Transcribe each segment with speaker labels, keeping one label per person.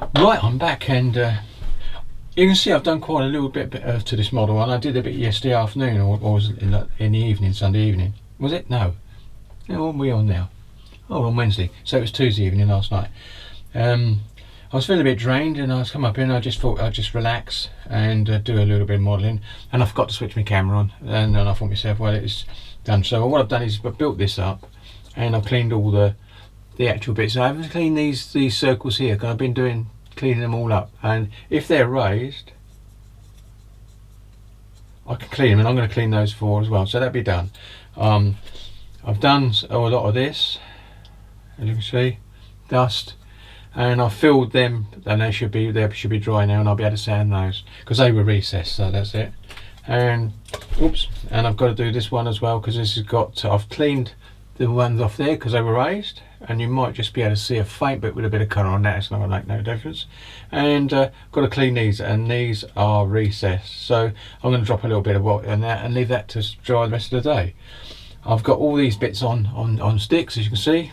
Speaker 1: Right, I'm back, and you can see I've done quite a little bit to this model, and I did a bit yesterday afternoon, or was it in the evening, Sunday evening? Was it? No. Yeah, what are we on now? Oh, on Wednesday. So it was Tuesday evening last night. I was feeling a bit drained, and I was come up in, and I just thought I'd just relax and do a little bit of modelling, and I forgot to switch my camera on, and then I thought to myself, well, it's done. So what I've done is I've built this up, and I've cleaned all the actual bits. I haven't cleaned these circles here because I've been cleaning them all up, and if they're raised I can clean them, and I'm going to clean those four as well, so that'll be done. I've done a lot of this, as you can see, dust, and I've filled them, and they should be dry now, and I'll be able to sand those because they were recessed. So that's it. And oops, and I've got to do this one as well because this has got I've cleaned the ones off there because they were raised, and you might just be able to see a faint bit with a bit of colour on that. It's not going to make no difference. And got to clean these, and these are recessed, so I'm going to drop a little bit of water on that and leave that to dry the rest of the day. I've got all these bits on sticks, as you can see,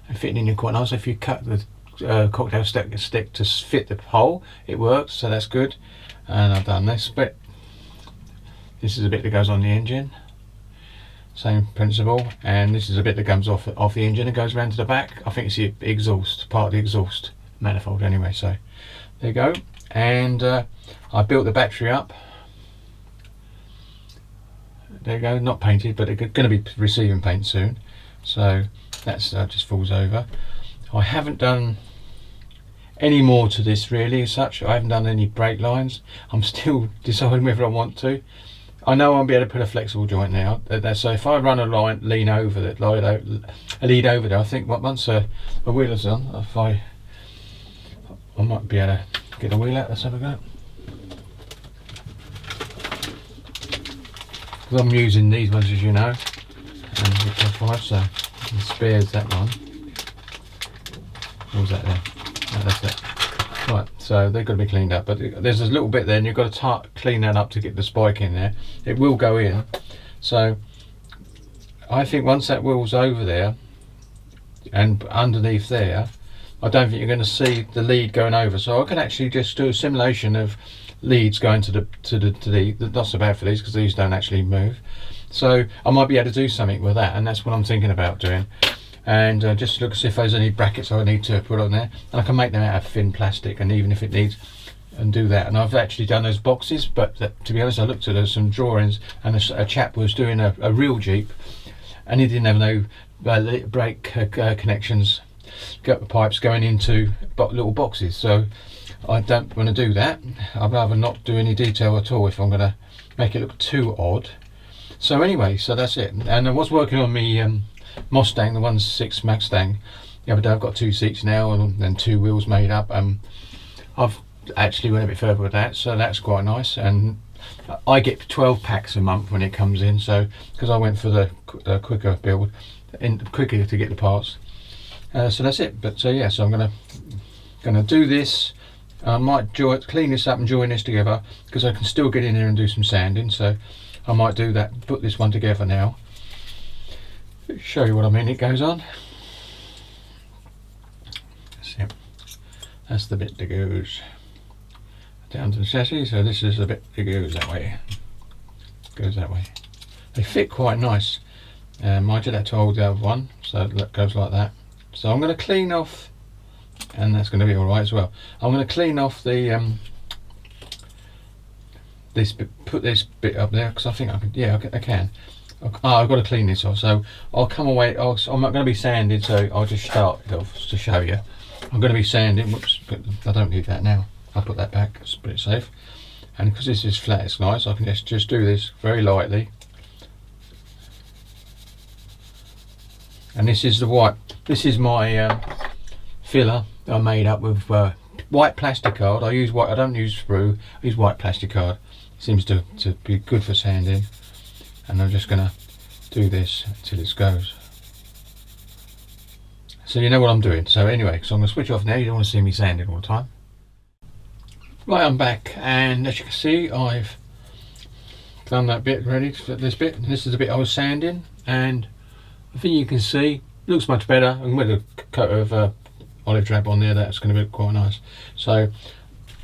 Speaker 1: and fitting in here quite nice. If you cut the cocktail stick to fit the hole, it works, so that's good. And I've done this bit. This is a bit that goes on the engine, same principle, and this is a bit that comes off the engine and goes around to the back. I think it's the exhaust, part of the exhaust manifold anyway. So there you go. And I built the battery up. There you go, not painted, but it's going to be receiving paint soon, so that's just falls over. I haven't done any more to this really as such. I haven't done any brake lines. I'm still deciding whether I want to. I know I'll be able to put a flexible joint now. So if I run a line, lead over there, I think once a wheel is on, I might be able to get the wheel out. Let's have a go. Because I'm using these ones, as you know, and so it spares that one. What was that there? No, that's it. Right, so they've got to be cleaned up, but there's a little bit there, and you've got to clean that up to get the spike in there. It will go in, so I think once that wheel's over there and underneath there, I don't think you're going to see the lead going over. So I can actually just do a simulation of leads going to the not so bad for these because these don't actually move. So I might be able to do something with that, and that's what I'm thinking about doing. And just look to see if there's any brackets I need to put on there, and I can make them out of thin plastic, and even if it needs, and do that. And I've actually done those boxes, but to be honest, I looked at some drawings, and a chap was doing a real Jeep, and he didn't have no brake connections, pipes going into little boxes. So I don't want to do that. I'd rather not do any detail at all if I'm going to make it look too odd. So anyway, so that's it. And I was working on me Mustang, the 1.6 Mustang the other day. I've got 2 seats now and 2 wheels made up. I've actually went a bit further with that, so that's quite nice. And I get 12 packs a month when it comes in, so because I went for the quicker build and quicker to get the parts. So that's it. But so yeah, so I'm gonna do this. I might clean this up and join this together because I can still get in here and do some sanding. So I might do that. Put this one together now. Show you what I mean. It goes on. See, that's the bit that goes down to the chassis. So this is the bit that goes that way. Goes that way. They fit quite nice. Mind you, that to hold the other one, so that goes like that. So I'm going to clean off, and that's going to be all right as well. I'm going to clean off the this bit, put this bit up there because I think I can. Yeah, I can. I've got to clean this off, so I'll come away. I'm not going to be sanding, so I'll just start it off to show you. I'm going to be sanding. Whoops, but I don't need that now. I'll put that back. It's pretty safe. And because this is flat, it's nice. I can just do this very lightly. And this is the white. This is my filler I made up with white plastic card. I use white. I don't use sprue. I use white plastic card. Seems to be good for sanding. And I'm just gonna do this until it goes. So you know what I'm doing. So anyway, so I'm gonna switch off now. You don't want to see me sanding all the time. Right, I'm back, and as you can see, I've done that bit ready for this bit. This is the bit I was sanding, and I think you can see looks much better. I'm with a coat of olive drab on there, that's going to be quite nice. So,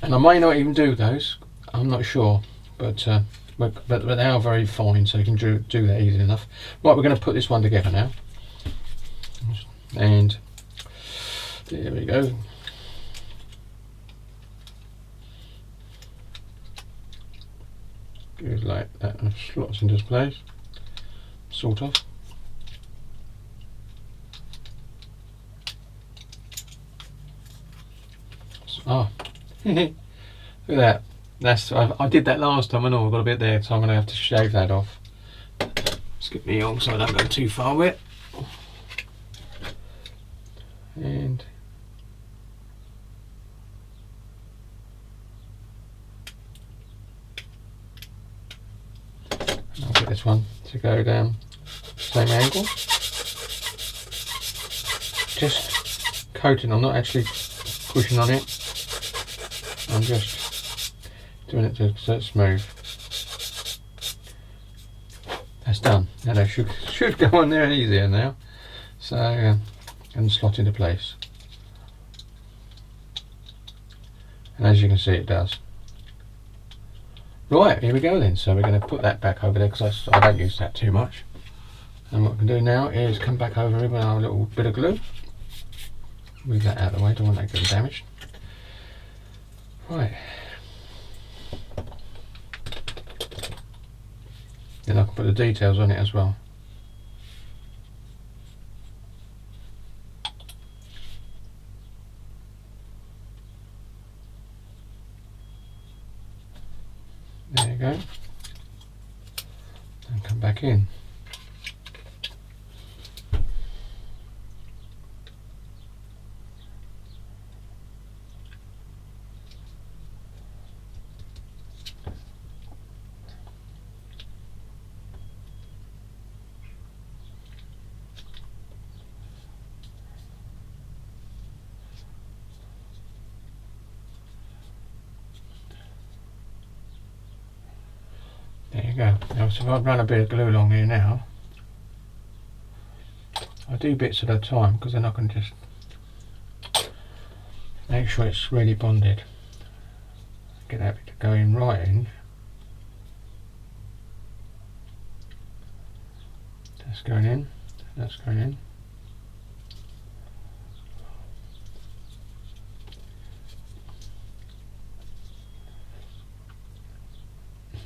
Speaker 1: and I may not even do those, I'm not sure, but they are very fine, so you can do that easy enough. Right, we're going to put this one together now, and there we go. Good, like that, slots into place, sort of. Oh, look at that. I did that last time. I know I've got a bit there, so I'm going to have to shave that off. Skip me on so I don't go too far with it. And I'll get this one to go down same angle. Just coating, I'm not actually pushing on it. I'm just doing it so it's smooth. That's done. Now they should go on there easier now. So and slot into place. And as you can see, it does. Right, here we go then. So we're going to put that back over there because I don't use that too much. And what we can do now is come back over here with our little bit of glue. Move that out of the way, don't want that getting damaged. Right. Then I can put the details on it as well. There you go. And come back in. There you go. Now, so if I run a bit of glue along here now, I do bits at a time because then I can just make sure it's really bonded. Get that bit to go in right in. That's going in. That's going in.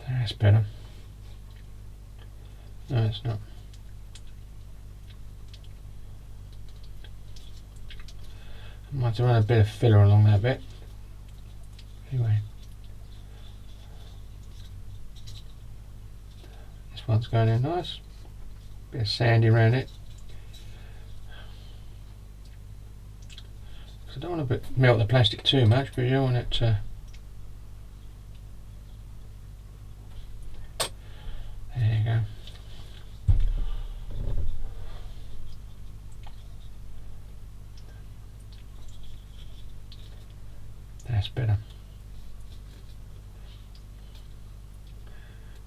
Speaker 1: That's better. No, it's not. I might have to run a bit of filler along that bit. Anyway. This one's going in nice. Bit of sandy around it. I don't want to melt the plastic too much, but you don't want it to. There you go. That's better.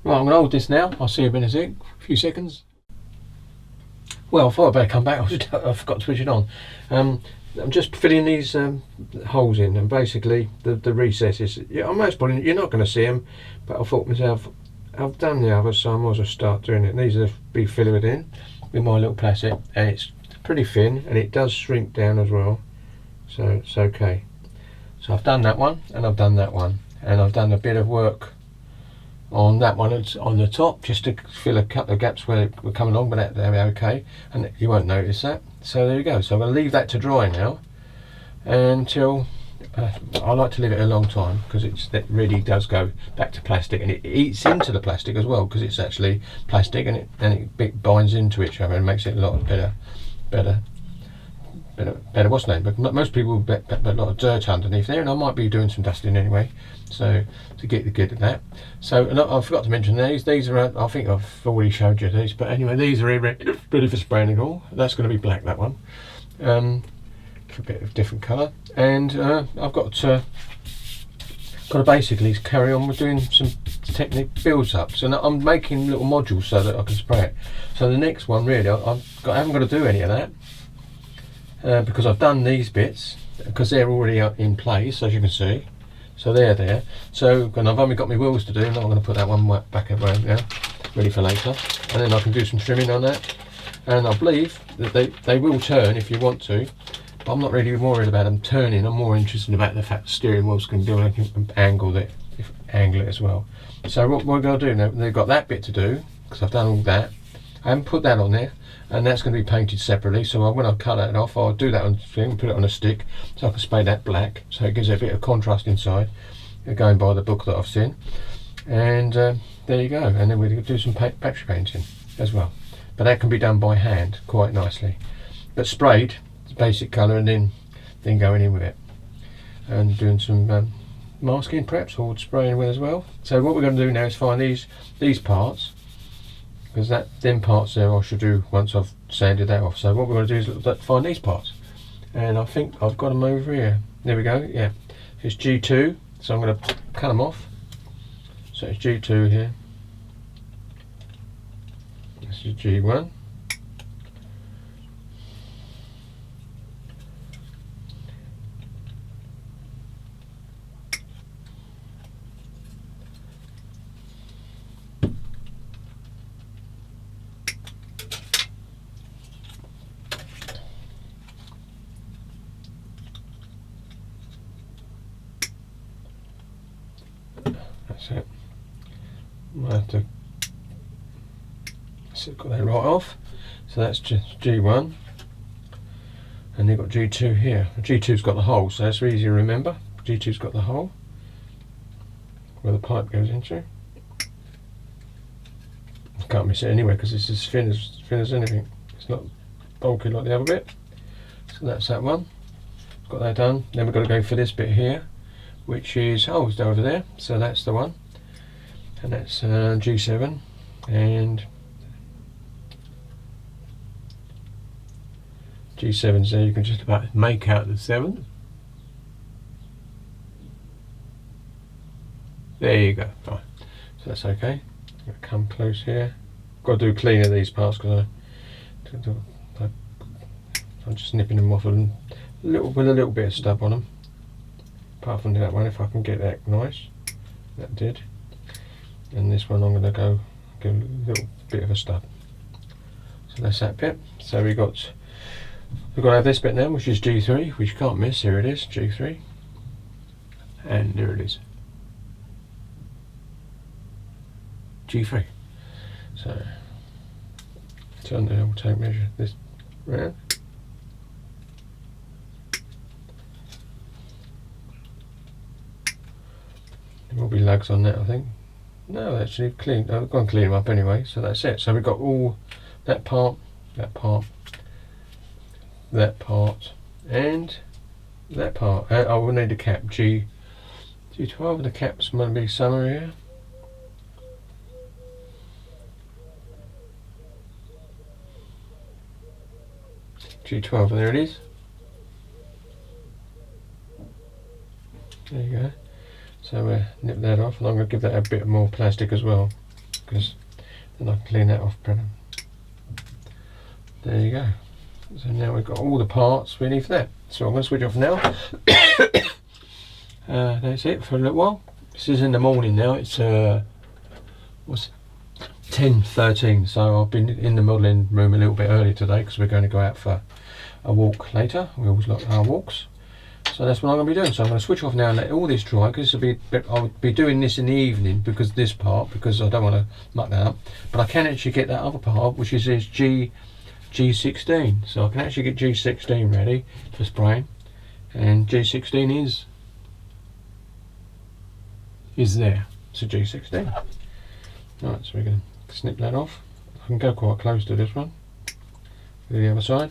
Speaker 1: Right, I'm going to hold this now. I'll see you in a few seconds. Well, I thought I'd better come back. I forgot to switch it on. I'm just filling these holes in, and basically the recesses. Yeah, I'm most probably you're not going to see them, but I thought to myself, I've done the others, so I might as well start doing it. These are be filled in with my little plastic, and it's pretty thin, and it does shrink down as well, so it's okay. So I've done that one, and I've done that one, and I've done a bit of work on that one. It's on the top just to fill a couple of gaps where we're coming along, but they're okay, and you won't notice that. So there you go. So I'm going to leave that to dry now until I like to leave it a long time because it really does go back to plastic, and it eats into the plastic as well because it's actually plastic, and it binds into each other and makes it a lot better. What's the name? But most people bet a lot of dirt underneath there, and I might be doing some dusting anyway, so to get good at that. So I forgot to mention these are I think I've already showed you these, but anyway, these are ready for spraying and all. That's going to be black, that one, a bit of different colour, and I've got to basically carry on with doing some technique builds up. So now I'm making little modules so that I can spray it. So the next one really I haven't got to do any of that. Because I've done these bits, because they're already in place, as you can see. So they're there. So, and I've only got my wheels to do. Now I'm going to put that one back around now, ready for later. And then I can do some trimming on that. And I believe that they will turn if you want to. But I'm not really worried about them turning. I'm more interested about the fact the steering wheels can do angle it as well. So what we're going to do now, they've got that bit to do, because I've done all that. I haven't put that on there. And that's going to be painted separately, so when I cut that off, I'll do that on string, put it on a stick, so I can spray that black, so it gives it a bit of contrast inside, going by the book that I've seen. And there you go. And then we'll do some battery painting as well, but that can be done by hand quite nicely. But sprayed, basic colour, and then going in with it, and doing some masking perhaps, or spraying with as well. So what we're going to do now is find these parts. Because them parts there I should do once I've sanded that off. So what we're going to do is find these parts, and I think I've got them over here. There we go. Yeah, it's G2, so I'm going to cut them off. So it's G2 here. This is G1. That's it. I have to got that right off. So that's just G1, and you've got G2 here. G2's got the hole, so that's easy to remember. G2's got the hole where the pipe goes into. I can't miss it anyway because it's as thin as anything. It's not bulky like the other bit. So that's that one. Got that done. Then we've got to go for this bit here, which is it's over there. So that's the one, and that's G7, and G7's there. You can just about make out the 7. There you go. Right. So that's okay. I'm going to come close here. Got to do clean of these parts because I'm just nipping them off with a little bit of stub on them. Apart from that one, if I can get that nice. That did. And this one I'm going to go give a little bit of a stub. So that's that bit. So we've got to have this bit now, which is G3, which you can't miss. Here it is, G3. And there it is. G3. So turn the old tape measure this round. There will be lugs on that, I think. No, actually clean. I've got to clean them up anyway. So that's it. So we've got all that part, that part, that part, and that part. I will need a cap. G12. The cap's going to be somewhere here. G12, there it is. There you go. So we'll nip that off, and I'm going to give that a bit more plastic as well, because then I can clean that off better. There you go. So now we've got all the parts we need for that. So I'm going to switch off now. That's it for a little while. This is in the morning now. It's 10:13. So I've been in the modelling room a little bit early today because we're going to go out for a walk later. We always like our walks. So that's what I'm going to be doing. So I'm going to switch off now and let all this dry, because I'll be doing this in the evening because I don't want to muck that up. But I can actually get that other part, which is this G16. So I can actually get G16 ready for spraying, and G16 is there. So G16. Right, so we're going to snip that off. I can go quite close to this one. To the other side.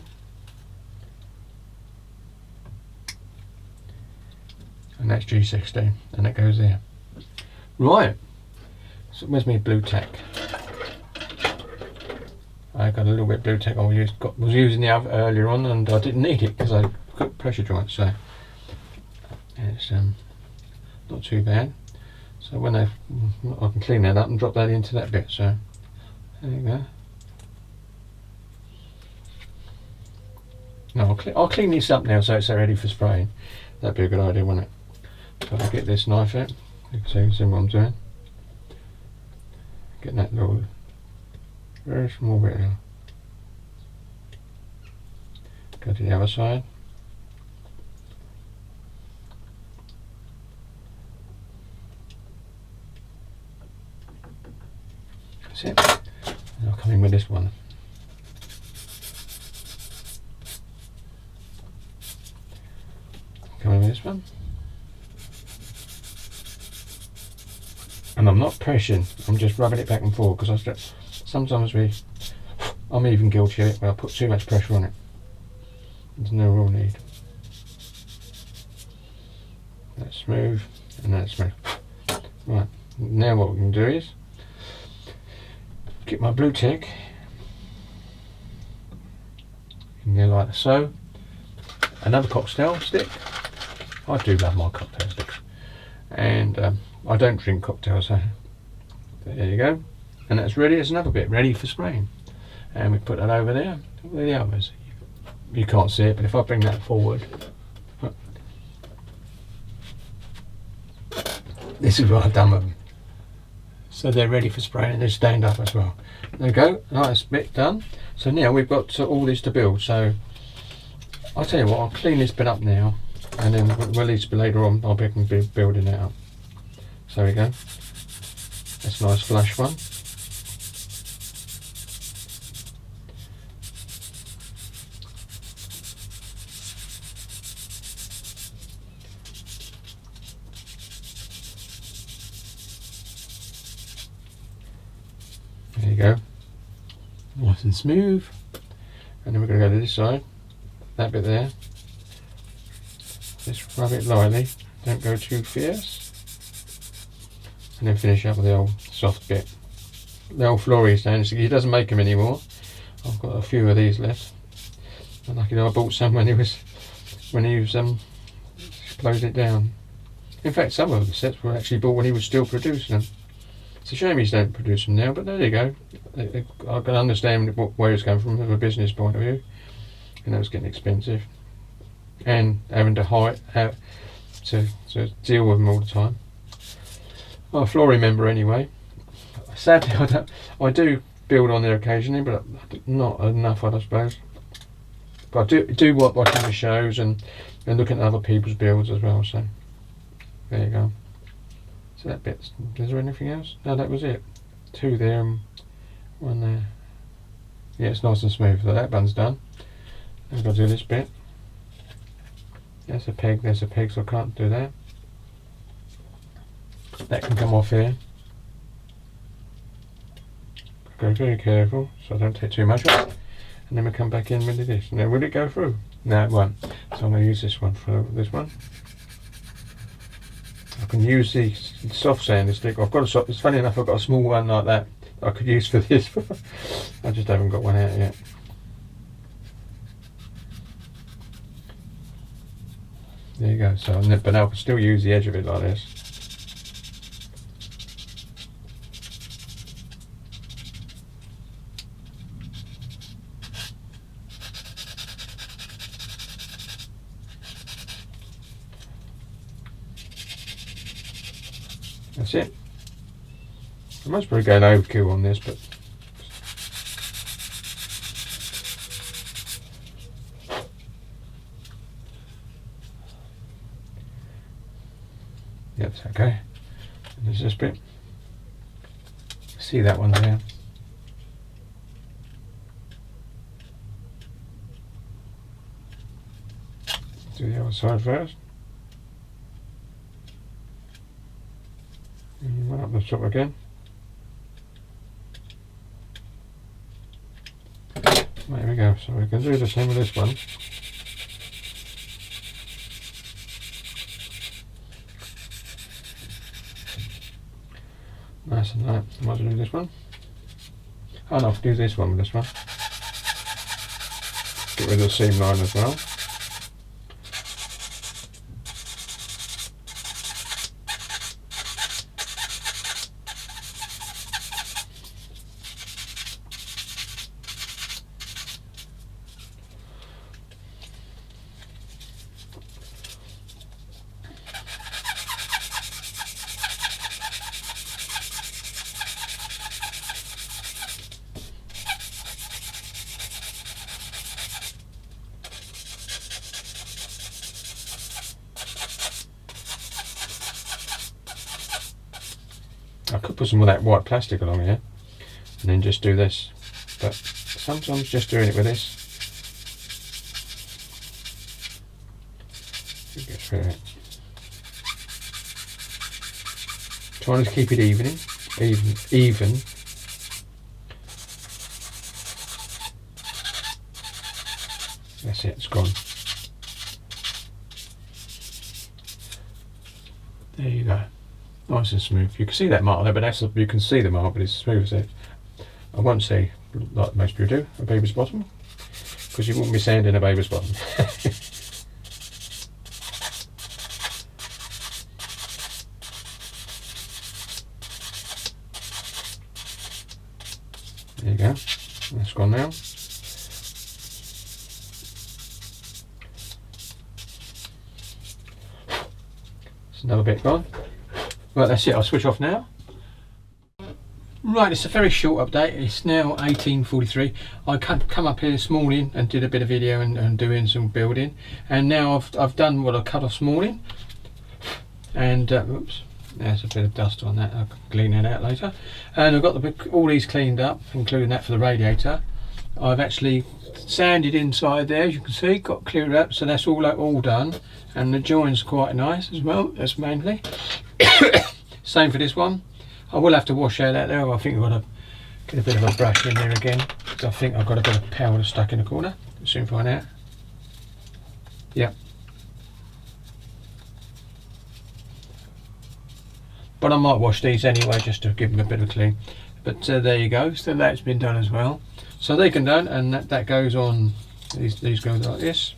Speaker 1: And that's G16, and that goes there. Right, so where's my blue tack? I got a little bit of blue tack I was using the other earlier on, and I didn't need it because I got pressure joints, so it's not too bad. So when I can clean that up and drop that into that bit, so there you go. No, I'll clean this up now so it's ready for spraying. That'd be a good idea, wouldn't it? So I'll get this knife out. You can see what I'm doing. Getting that little, very small bit now. Go to the other side. That's it. And I'll come in with this one. Come in with this one. And I'm not pressing, I'm just rubbing it back and forth because sometimes I'm even guilty of it where I put too much pressure on it. There's no real need. That's smooth and that's smooth. Right, now what we can do is get my blue tick in there like so. Another cocktail stick. I do love my cocktail sticks. And I don't drink cocktails, so there you go. And that's ready. It's another bit ready for spraying. And we put that over there. Where are the others? You can't see it, but if I bring that forward, this is what I've done with them. So they're ready for spraying and they stand up as well. There we go. Nice bit done. So now we've got all this to build. So I'll tell you what, I'll clean this bit up now, and then we'll at least later on I'll be building it up. So there we go. That's a nice flush one. There you go. Nice and smooth. And then we're going to go to this side. That bit there. Just rub it lightly. Don't go too fierce. And then finish up with the old soft bit. The old flory stands. He doesn't make them anymore. I've got a few of these left. And lucky I bought some when he was closed it down. In fact, some of the sets were actually bought when he was still producing them. It's a shame he's don't produce them now, but there you go. I can understand where it's coming from a business point of view. You know, it's getting expensive, and having to hire to deal with them all the time. I'm a flory member anyway. Sadly, I do build on there occasionally, but not enough, I suppose. But I do like watching the shows and looking at other people's builds as well. So there you go. So that bit. Is there anything else? No, that was it. Two there and one there. Yeah, it's nice and smooth. So that one's done. I've got to do this bit. There's a peg, so I can't do that. That can come off here. Go very careful so I don't take too much off. And then we come back in with this. Now will it go through? No, it won't. So I'm going to use this one for this one. I can use the soft sander stick. I've got a soft, it's funny enough, I've got a small one like that I could use for this. I just haven't got one out yet. There you go. So, but now I can still use the edge of it like this. That's it. I must probably go overkill on this, but yep, it's okay. And there's this bit. See that one there? Do the other side first. And one up the top again. There we go. So we can do the same with this one. Nice and light. I might do this one. Oh no, I'll do this one with this one. Get rid of the seam line as well. Could put some of that white plastic along here and then just do this, but sometimes just doing it with this, you get through it. Trying to keep it even. That's it, it's gone. There you go. Nice and smooth. You can see that mark there, but that's, you can see the mark, but it's smooth as it. I won't say, like most people do, a baby's bottom, because you wouldn't be sanding a baby's bottom. There you go. That's gone now. There's another bit gone. Right, that's it. I'll switch off now. Right, it's a very short update. It's now 18:43. I come up here this morning and did a bit of video and doing some building, and now I've done what I cut off this morning. And oops, there's a bit of dust on that. I'll clean that out later. And I've got all these cleaned up, including that for the radiator. I've actually sanded inside there, as you can see, got cleared up, so that's all done. And the join's quite nice as well. That's mainly. Same for this one. I will have to wash out that there. I think I've got to get a bit of a brush in there again, because I think I've got a bit of powder stuck in the corner. We'll soon find out. Yep. But I might wash these anyway, just to give them a bit of a clean. But there you go. So that's been done as well. So they can done, and that goes on. These go like this.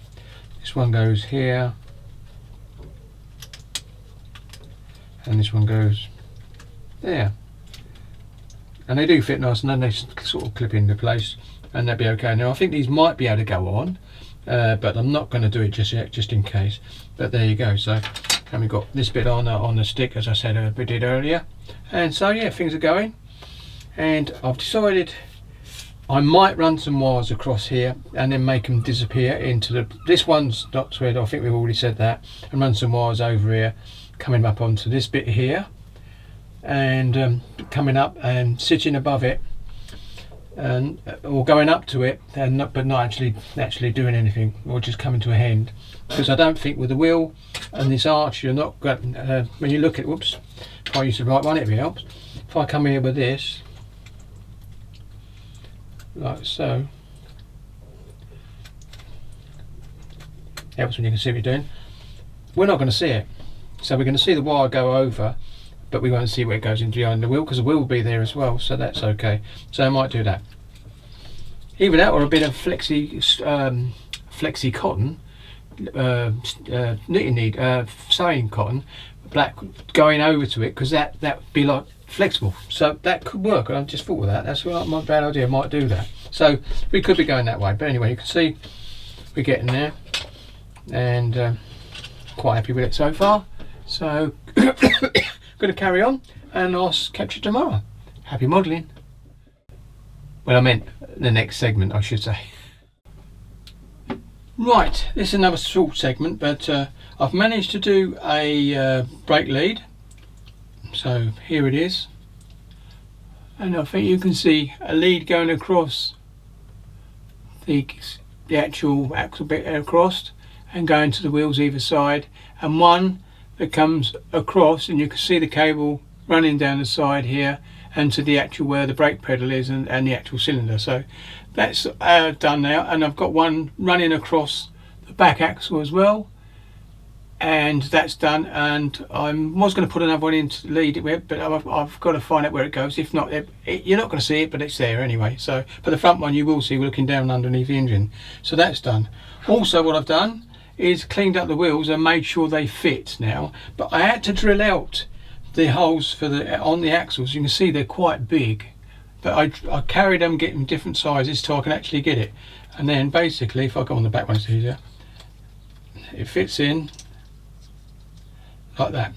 Speaker 1: This one goes here, and this one goes there. And they do fit nice, and then they sort of clip into place, and they'll be okay. Now I think these might be able to go on, but I'm not going to do it just yet, just in case. But there you go. So, and we've got this bit on the stick, as I said we did earlier. And so yeah, things are going. And I've decided I might run some wires across here and then make them disappear into the, this one's not thread, I think we've already said that, and run some wires over here coming up onto this bit here, and coming up and sitting above it, and or going up to it, and but not actually doing anything, or just coming to a end, because I don't think with the wheel and this arch you're not going when you look at, whoops, if I use the right one it helps. If I come here with this like so, helps when you can see what you're doing. We're not going to see it, so we're going to see the wire go over, but we won't see where it goes into behind the wheel, because the wheel will be there as well, so that's okay. So I might do that. Either that or a bit of flexi cotton, knitting sewing cotton, black, going over to it, because that would be like flexible, so that could work. I just thought of that. That's my bad idea. I might do that. So we could be going that way, but anyway, you can see we're getting there, and quite happy with it so far. So going to carry on, and I'll catch you tomorrow. Happy modelling. Well, I meant the next segment, I should say. Right, this is another short segment, but I've managed to do a brake lead. So here it is, and I think you can see a lead going across the actual axle bit across, and going to the wheels either side, and one that comes across, and you can see the cable running down the side here and to the actual where the brake pedal is, and the actual cylinder. So that's done now, and I've got one running across the back axle as well, and that's done. And I was going to put another one in to lead it with, but I've got to find out where it goes. If not, you're not going to see it, but it's there anyway. So for the front one you will see, we're looking down underneath the engine. So that's done. Also what I've done is cleaned up the wheels and made sure they fit now, but I had to drill out the holes for on the axles. You can see they're quite big, but I carried them, getting different sizes so I can actually get it. And then basically, if I go on the back one, it's easier, it fits in like that,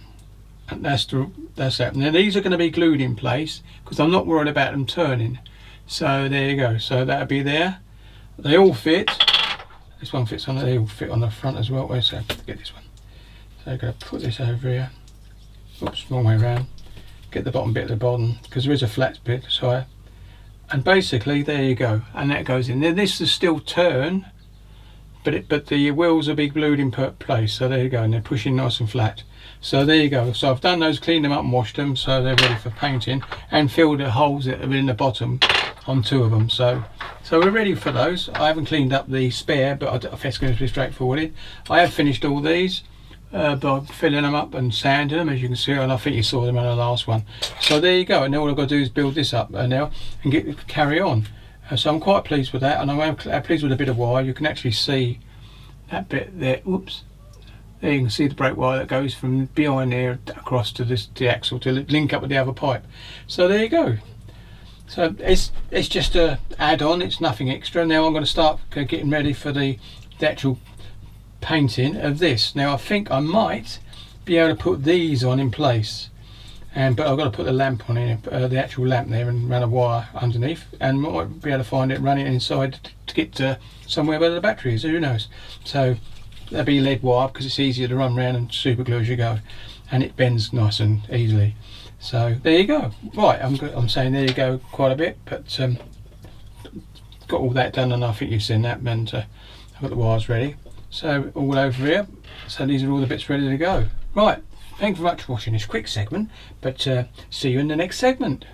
Speaker 1: and that's that. Now these are going to be glued in place because I'm not worried about them turning. So there you go. So that'll be there. They all fit. This one fits on it. They all fit on the front as well. Where's that? Get this one. So I'm going to put this over here. Oops, wrong way around. get the bottom bit at the bottom, because there is a flat bit, so and basically there you go, and that goes in there. This is still turn, but the wheels will be glued in place, so there you go, and they're pushing nice and flat. So there you go. So I've done those, cleaned them up and washed them, so they're ready for painting, and filled the holes that are in the bottom on 2 of them. So we're ready for those. I haven't cleaned up the spare, but I think it's going to be straightforward. I have finished all these by filling them up and sanding them, as you can see, and I think you saw them in the last one. So there you go, and now all I've got to do is build this up now and carry on. So I'm quite pleased with that, and I'm pleased with a bit of wire. You can actually see that bit there. Oops. There you can see the brake wire that goes from behind there across to the axle to link up with the other pipe. So there you go. So it's just a add-on. It's nothing extra. Now I'm going to start getting ready for the actual painting of this. Now I think I might be able to put these on in place, but I've got to put the lamp on in, the actual lamp there, and run a wire underneath, and might be able to find it running inside to get to somewhere where the battery is. Who knows? So that'll be lead wire, because it's easier to run around and super glue as you go, and it bends nice and easily. So there you go. Right, I'm saying there you go quite a bit, but got all that done, and I think you've seen that, and I've got the wires ready. So all over here. So these are all the bits ready to go. Right, thanks very much for watching this quick segment, but see you in the next segment.